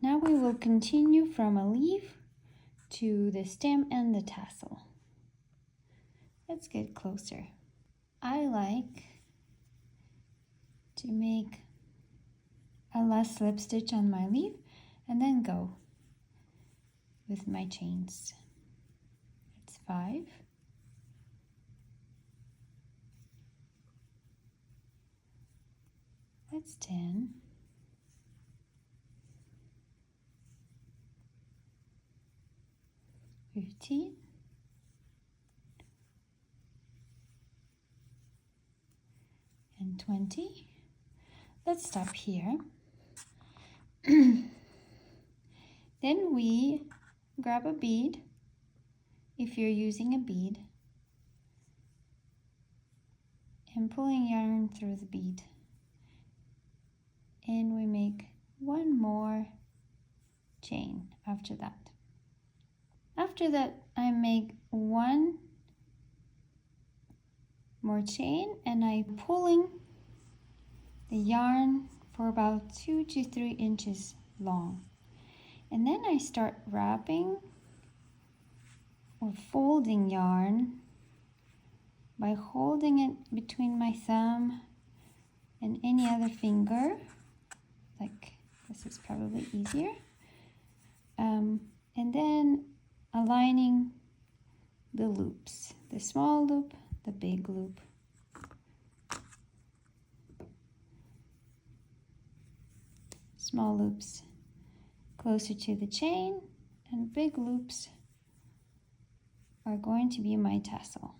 Now we will continue from a leaf to the stem and the tassel. Let's get closer. I like to make a last slip stitch on my leaf and then go with my chains. That's 5. That's 10. 15. And 20. Let's stop here. Then we grab a bead, if you're using a bead, and pulling yarn through the bead. And we make one more chain after that. After that, I make one more chain and I'm pulling the yarn for about 2 to 3 inches long. And then I start wrapping or folding yarn by holding it between my thumb and any other finger. Like this is probably easier. And then aligning the loops, the small loop, the big loop. Small loops closer to the chain, and big loops are going to be my tassel.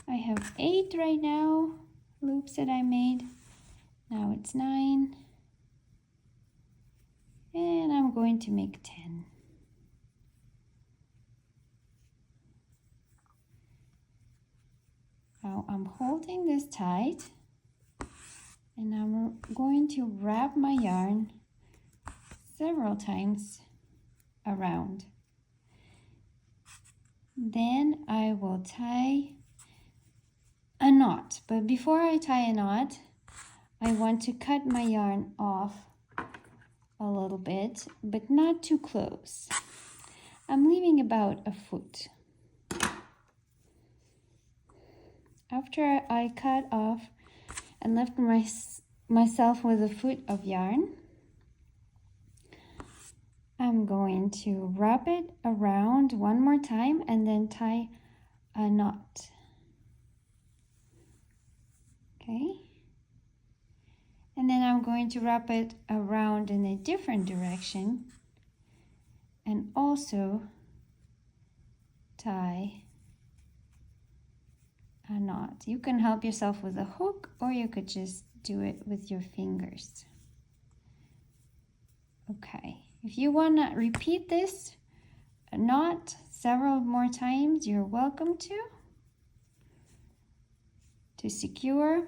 I have 8 right now, loops that I made. Now it's 9. And I'm going to make 10. Now I'm holding this tight and I'm going to wrap my yarn several times around. Then I will tie a knot, but before I tie a knot, I want to cut my yarn off a little bit, but not too close. I'm leaving about a foot. After I cut off and left myself with a foot of yarn, I'm going to wrap it around one more time and then tie a knot. Okay? And then I'm going to wrap it around in a different direction and also tie a knot. You can help yourself with a hook or you could just do it with your fingers. Okay, if you want to repeat this knot several more times, you're welcome to secure.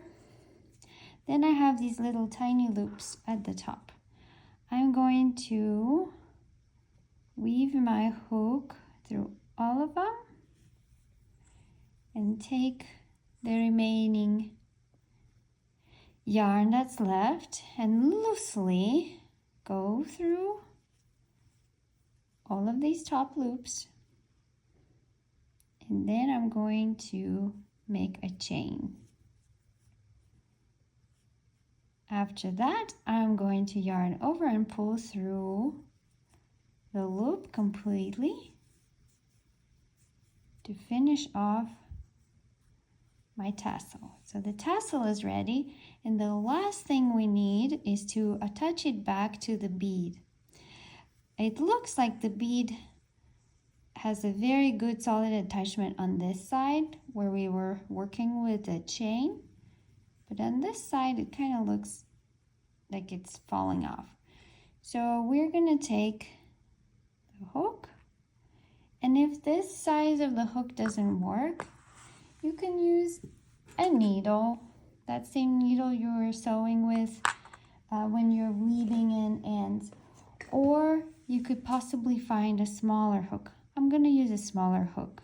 Then I have these little tiny loops at the top. I'm going to weave my hook through all of them and take the remaining yarn that's left and loosely go through all of these top loops. And then I'm going to make a chain. After that, I'm going to yarn over and pull through the loop completely to finish off my tassel. So the tassel is ready, and the last thing we need is to attach it back to the bead. It looks like the bead has a very good solid attachment on this side where we were working with the chain, but on this side it kind of looks like it's falling off. So we're going to take the hook, and if this size of the hook doesn't work, you can use a needle, that same needle you were sewing with when you're weaving in ends, or you could possibly find a smaller hook. I'm going to use a smaller hook,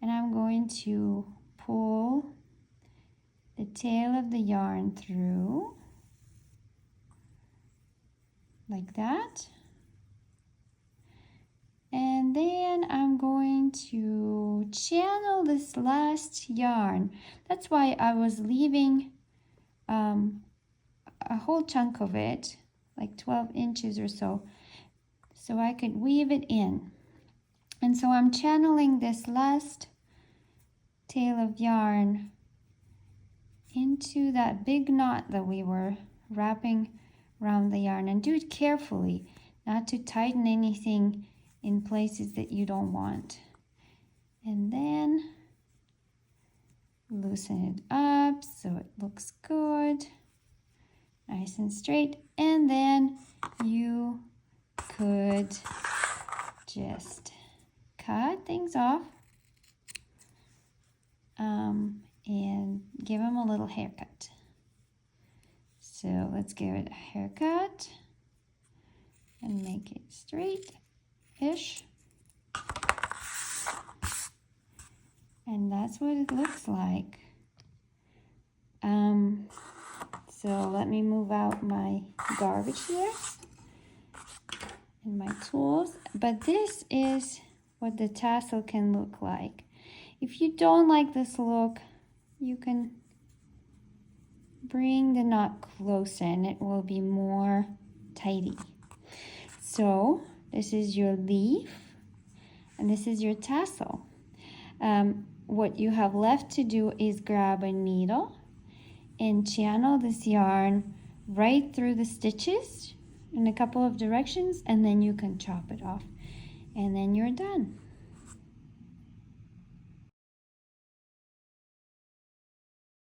and I'm going to pull the tail of the yarn through like that. And then I'm going to channel this last yarn. That's why I was leaving a whole chunk of it, like 12 inches or so I could weave it in. And so I'm channeling this last tail of yarn into that big knot that we were wrapping around the yarn, and do it carefully, not to tighten anything in places that you don't want. And then loosen it up so it looks good, nice and straight. And then you could just cut things off and give them a little haircut. So let's give it a haircut and make it straight-ish. And that's what it looks like. So let me move out my garbage here and my tools. But this is what the tassel can look like. If you don't like this look, you can bring the knot closer and it will be more tidy. So this is your leaf and this is your tassel. What you have left to do is grab a needle and channel this yarn right through the stitches in a couple of directions, and then you can chop it off and then you're done.